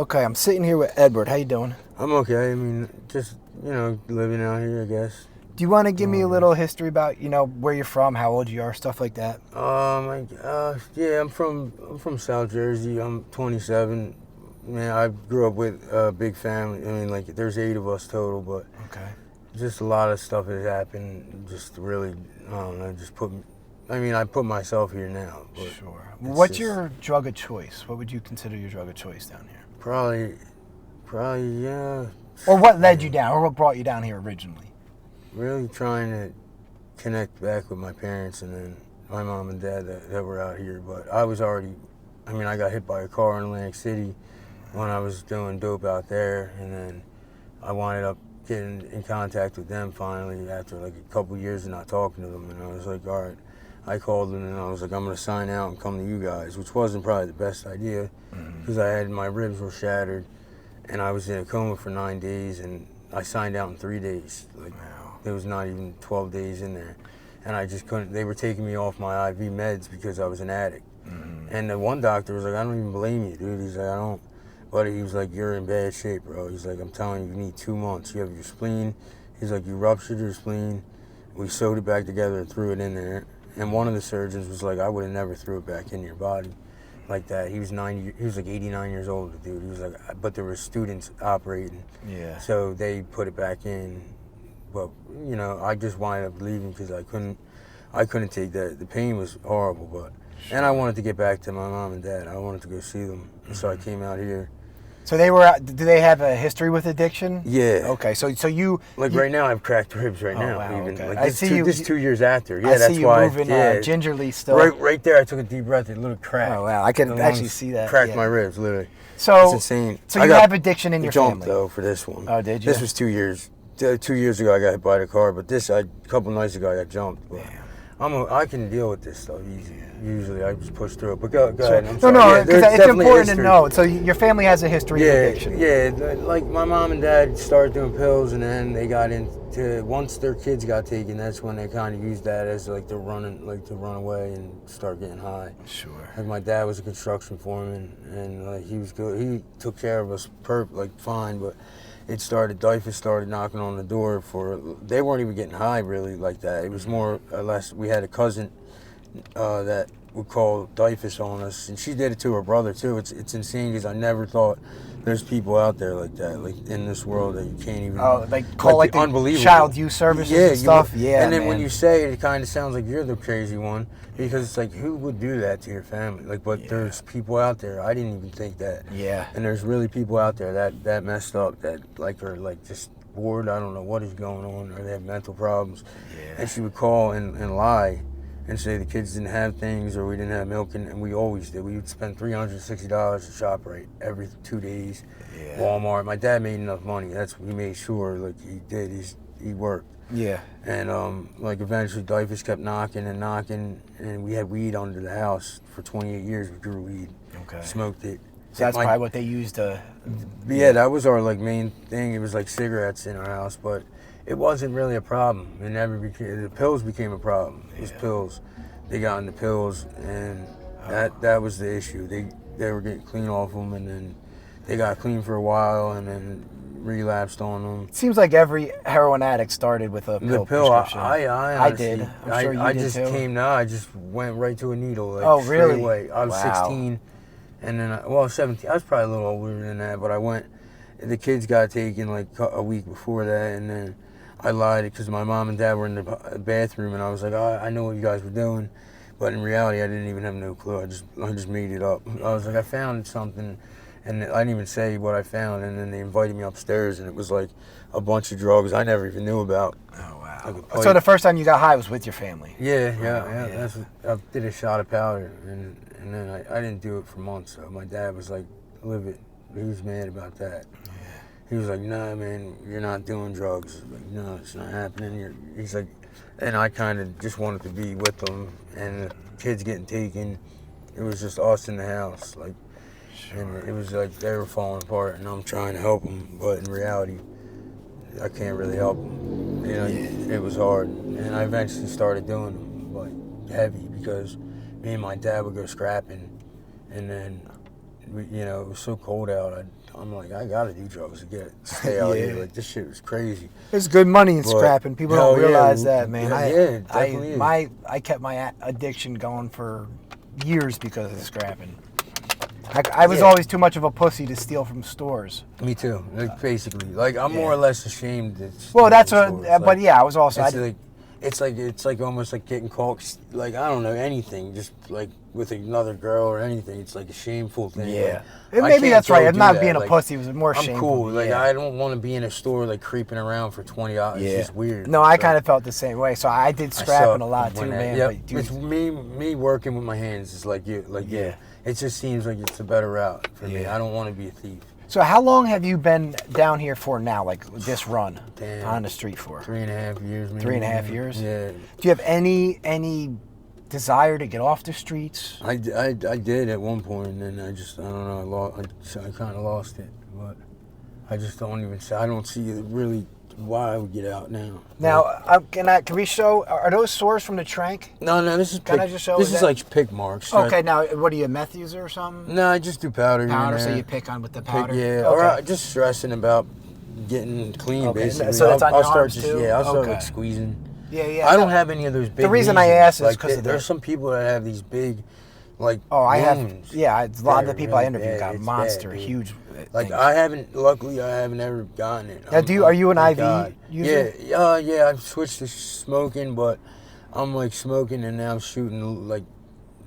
Okay, I'm sitting here with Edward. How you doing? I'm okay. I mean, just, living out here, I guess. Do you want to give me a Um, little history about, where you're from, how old you are, stuff like that? yeah, I'm from South Jersey. I'm 27. Man, I grew up with a big family. I mean, like, there's 8 of us total, but Okay. just a lot of stuff has happened. Just really, I don't know, I put myself here now. But Sure. it's What's just your drug of choice? What would you consider your drug of choice down here? probably, yeah. Or what led you down, or what brought you down here originally? Really trying to connect back with my parents and then my mom and dad that were out here. But I got hit by a car in Atlantic City when I was doing dope out there, and then I wound up getting in contact with them finally after like a couple years of not talking to them. And I was like, all right, I called them and I was like, I'm going to sign out and come to you guys, which wasn't probably the best idea because my ribs were shattered and I was in a coma for 9 days, and I signed out in 3 days. Like, there was not even 12 days in there. And I just couldn't, they were taking me off my IV meds because I was an addict. And the one doctor was like, I don't even blame you, dude. He's like, I don't. But he was like, you're in bad shape, bro. He's like, I'm telling you, you need 2 months. You have your spleen. He's like, you ruptured your spleen. We sewed it back together and threw it in there. And one of the surgeons was like, I would have never threw it back in your body like that. He was like 89 years old, the dude. He was like, but there were students operating. Yeah. So they put it back in. But, I just wound up leaving because I couldn't take that. The pain was horrible, but, and I wanted to get back to my mom and dad. I wanted to go see them. So I came out here. So do they have a history with addiction? Yeah. Okay, so you... Right now I have cracked ribs right now. Wow, Even. okay. Like, I see this 2 years after. Yeah, I that's see you why. moving gingerly still. Right there I took a deep breath, a little crack. Oh, wow, I can The actually lungs see that. Cracked yeah. my ribs, literally. So, it's insane. So you have addiction in your jumped, family? though, for this one. Oh, did you? This was 2 years. 2 years ago I got hit by the car, but a couple nights ago I got jumped. But I can deal with this stuff easy. Usually I just push through it. But go ahead. I'm sorry. No, because it's important to history. know. So your family has a history of addiction. Yeah, like my mom and dad started doing pills, and then they got into, once their kids got taken, that's when they kind of used that as like to run away and start getting high. Sure. Like my dad was a construction foreman, and like he was good. He took care of us fine, but Dyfus started knocking on the door they weren't even getting high really like that. It was more or less, we had a cousin that would call Dyfus on us, and she did it to her brother too. It's insane because I never thought there's people out there like that, like in this world that you can't even. Oh, the unbelievable child youth services and stuff. And then when you say it, it kind of sounds like you're the crazy one because it's like, who would do that to your family? Like, but there's people out there. I didn't even think that. Yeah. And there's really people out there that messed up, that are just bored. I don't know what is going on, or they have mental problems. Yeah. And she would call and lie and say the kids didn't have things, or we didn't have milk, and we always did. We would spend $360 at ShopRite every 2 days. Yeah. Walmart. My dad made enough money. We made sure, like, he did. He worked. Yeah. And eventually Dyfus kept knocking, and we had weed under the house for 28 years. We grew weed. Okay. Smoked it. So that's probably what they used to. Yeah, that was our main thing. It was like cigarettes in our house, but it wasn't really a problem. It never became. The pills became a problem. It was pills. They got into pills, and that was the issue. They were getting clean off them, and then they got clean for a while, and then relapsed on them. It seems like every heroin addict started with a pill prescription. I honestly, did. I'm sure you did too. I just went right to a needle. Oh, really? Straight away. I was 16, and then 17. I was probably a little older than that, but I went. The kids got taken like a week before that, and then I lied because my mom and dad were in the bathroom, and I was like, I know what you guys were doing, but in reality, I didn't even have no clue. I just made it up. I was like, I found something. And I didn't even say what I found, and then they invited me upstairs, and it was like a bunch of drugs I never even knew about. Oh, wow. So the first time you got high was with your family? Yeah. That's I did a shot of powder, and then I didn't do it for months. So my dad was like, livid. He was mad about that. Yeah. He was like, nah, man, you're not doing drugs. Like, no, it's not happening. He's like, and I kind of just wanted to be with them, and the kids getting taken. It was just us in the house, like. Sure. And it was like they were falling apart, and I'm trying to help them, but in reality, I can't really help them. It was hard, and I eventually started doing them, but heavy, because me and my dad would go scrapping, and then it was so cold out. I'm like, I gotta do drugs to stay out here. Like, this shit was crazy. There's good money in scrapping. People don't realize that, man. Yeah, definitely. I kept my addiction going for years because of scrapping. I was always too much of a pussy to steal from stores. Me too. Like, basically, like I'm more or less ashamed. That's what. But I was also. It's like almost like getting caught. Like, I don't know, anything. Just like with another girl or anything. It's like a shameful thing. Yeah. Like, maybe that's right. I'm not being a pussy. It was more shameful. I'm cool. Like, I don't want to be in a store like creeping around for 20 hours. It's just weird. No, I kind of felt the same way. So I did scrapping a lot too, man. Yeah. It's me working with my hands. It's like you. Like you. It just seems like it's a better route for me. I don't want to be a thief. So how long have you been down here for now, like this run on the street for? 3.5 years, maybe. 3.5 years? Yeah. Do you have any desire to get off the streets? I did at one point, and then I don't know, I kind of lost it. But I just don't see really why I would get out now. Now, can we show, are those sores from the trank? No, this is This is like pick marks. Okay, now, what are you, a meth user or something? No, I just do powder. Powder, so you pick on with the powder? Or just stressing about getting clean, basically. So that's on your arms too? I'll start like squeezing. Yeah. I don't have any of those big The reason I ask is because there's some people that have these big, like, I have. wounds. Yeah, a lot of the people really I interviewed got bad. monster, It's bad, huge. Like, things. luckily, I haven't ever gotten it. Now, are you an IV user? Yeah, I've switched to smoking, but I'm like smoking and now I'm shooting, like,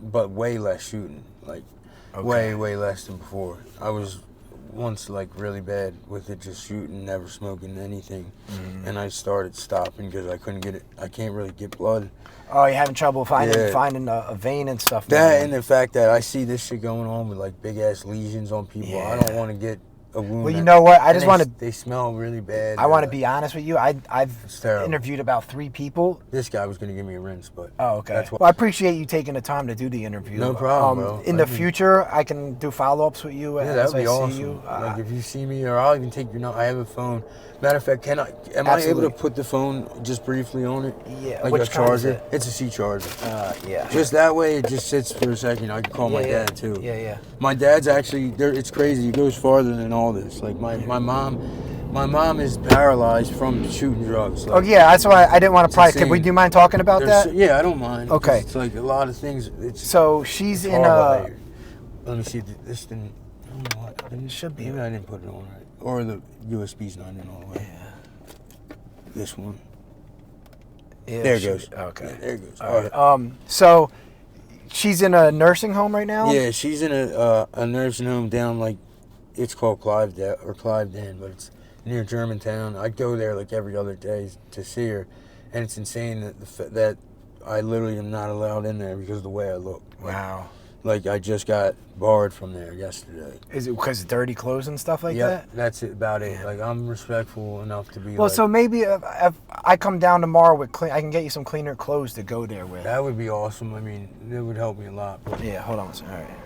but way less shooting. Like, way less than before. I was once like really bad with it, just shooting, never smoking anything. And I started stopping because I couldn't get it. I can't really get blood. Oh, you're having trouble finding a vein and stuff. And the fact that I see this shit going on with like big ass lesions on people. I don't want to get a wound. Well, you know what? I just want to. They smell really bad. I want to be honest with you. I've interviewed about 3 people. This guy was going to give me a rinse, but okay. That's well, I appreciate you taking the time to do the interview. No problem, bro. In the future, I can do follow-ups with you. Yeah, that'd be awesome. See you. Like, if you see me, or I'll even take your number. I have a phone. Matter of fact, am I able to put the phone just briefly on it? Yeah. Like a charger? It's a C charger. Yeah. Just that way, it just sits for a second. I can call my dad too. Yeah. My dad's actually it's crazy. He goes farther than all this. Like my mom is paralyzed from shooting drugs. Like, that's why I didn't want to pry. Do you mind talking about that? Yeah, I don't mind. Okay. It's like a lot of things. So she's in a. Let me see. This didn't. I don't know what. It should be. Maybe I didn't put it on right. Or the USB's not in all the way. Yeah. This one. Yeah, there it goes. Okay. Yeah, there it goes. All right. So she's in a nursing home right now? Yeah, she's in a nursing home down like, it's called Cliveden, but it's near Germantown. I go there like every other day to see her, and it's insane that I literally am not allowed in there because of the way I look. Wow. Like, I just got barred from there yesterday. Is it because of dirty clothes and stuff like that? That's about it. Like, I'm respectful enough to be so maybe if I come down tomorrow with I can get you some cleaner clothes to go there with. That would be awesome. I mean, it would help me a lot. But yeah, hold on.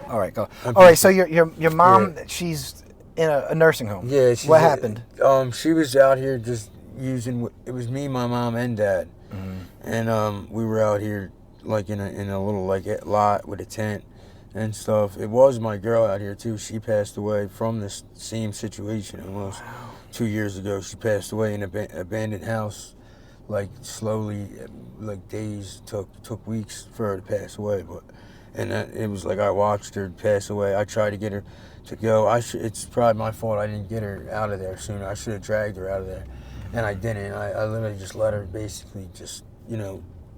All right, go. All right, so your mom, she's in a nursing home. Yeah. What happened? She was out here just using, it was me, my mom, and dad. And we were out here like in a little like lot with a tent and stuff. It was my girl out here too. She passed away from this same situation almost 2 years ago. She passed away in an abandoned house, like slowly, like days, took weeks for her to pass away. And it was like I watched her pass away. I tried to get her to go. It's probably my fault I didn't get her out of there sooner. I should have dragged her out of there, and I didn't. I literally just let her basically just,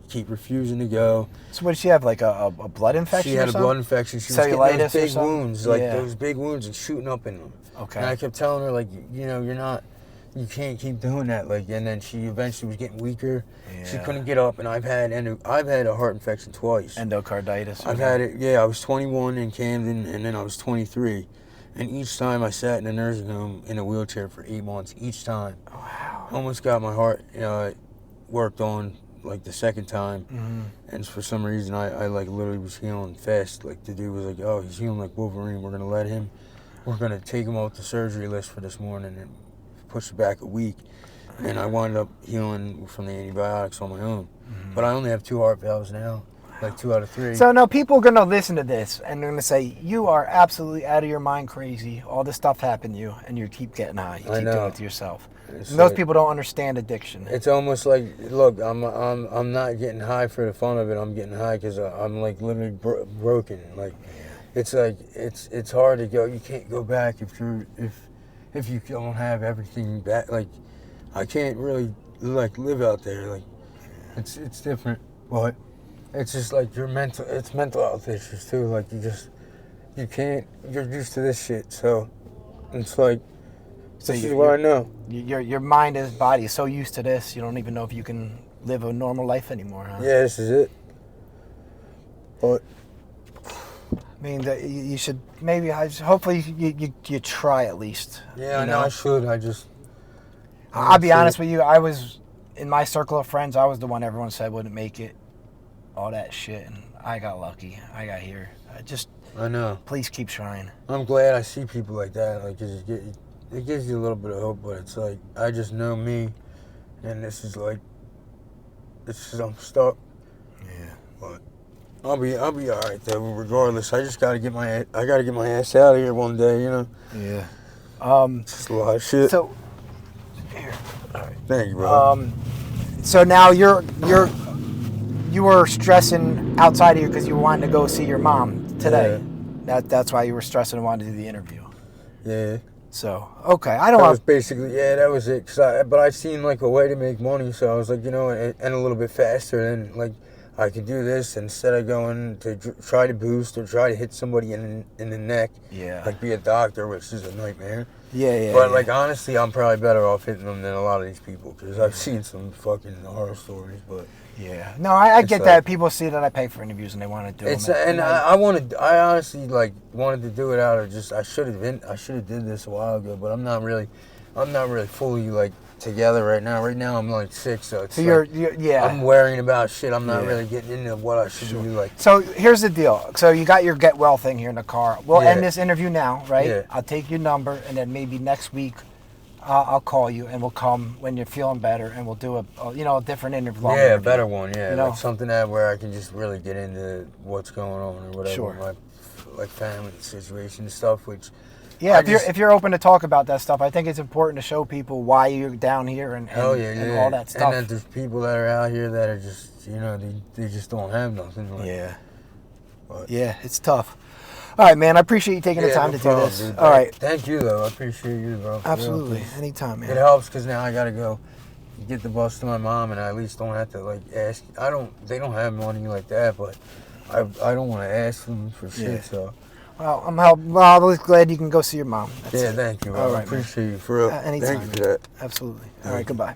keep refusing to go. So what did she have, like a blood infection? She had a blood infection. She was getting those big wounds, those big wounds and shooting up in them. Okay. And I kept telling her, like, you can't keep doing that. Like, and then she eventually was getting weaker. Yeah. She couldn't get up, and I've had a heart infection twice. Endocarditis. I've had it. Yeah, I was 21 in Camden, and then I was 23. And each time I sat in a nursing home in a wheelchair for 8 months. Each time. Oh, wow. Almost got my heart worked on. Like the second time, and for some reason I like literally was healing fast. Like the dude was like, "Oh, he's healing like Wolverine. We're gonna take him off the surgery list for this morning and push it back a week." And I wound up healing from the antibiotics on my own. But I only have 2 heart valves now. like 2 out of 3. So no, people are gonna listen to this and they're gonna say you are absolutely out of your mind crazy. All this stuff happened to you, and you keep getting high. You keep doing it to yourself. And those people don't understand addiction. It's almost like, look, I'm not getting high for the fun of it. I'm getting high because I'm like literally broken. Like, it's like it's hard to go. You can't go back if you don't have everything back. Like, I can't really like live out there. Like, it's different. But it's just like it's mental health issues too. Like, you can't. You're used to this shit, so it's like. So this is what I know. Your mind and body is so used to this, you don't even know if you can live a normal life anymore, huh? Yeah, this is it. But I mean, you should maybe. Hopefully, you try at least. Yeah, I know I should. I'll be honest with you. I was in my circle of friends. I was the one everyone said wouldn't make it. All that shit, and I got lucky. I got here. I know. Please keep trying. I'm glad I see people like that. Like, it gives you a little bit of hope, but it's like, I just know me, and this is like, I'm stuck. Yeah. But I'll be all right though. Regardless, I just gotta get my ass out of here one day, you know. Yeah. It's just a lot of shit. So, here. All right. Thank you, bro. So now you were stressing outside of here because you wanted to go see your mom today. Yeah. That's why you were stressing and wanted to do the interview. Yeah. So, okay, that was basically, that was it. But I seen like a way to make money, so I was like, you know, and a little bit faster, and like, I could do this instead of going to try to boost or try to hit somebody in the neck. Yeah. Like, be a doctor, which is a nightmare. Yeah. But like, honestly, I'm probably better off hitting them than a lot of these people, because I've seen some fucking horror stories, but. Yeah. No, I get that. People see that I pay for interviews and they want to do them. And I honestly like wanted to do it out of just, I should have did this a while ago, but I'm not really fully like together right now. Right now I'm like sick, so it's I'm worrying about shit. I'm not really getting into what I should do. Like, so here's the deal. So you got your get well thing here in the car. We'll end this interview now, right? Yeah. I'll take your number, and then maybe next week I'll call you, and we'll come when you're feeling better, and we'll do a different interview. Yeah, a better one. Yeah, like something where I can just really get into what's going on or whatever. Sure. My like family situation and stuff. Which if you're open to talk about that stuff, I think it's important to show people why you're down here and all that stuff. And that there's people that are out here that are just they just don't have nothing. Like, yeah, it's tough. All right, man. I appreciate you taking the time to do this. Dude. All right. Thank you, though. I appreciate you, bro. Absolutely. Anytime, man. It helps because now I gotta go get the bus to my mom, and I at least don't have to like ask. They don't have money like that, but I don't want to ask them for shit. So. Well, I'm really glad you can go see your mom. Thank you, bro. All right, I appreciate you for real. Anytime. Thank you for that. Absolutely. All right. Goodbye.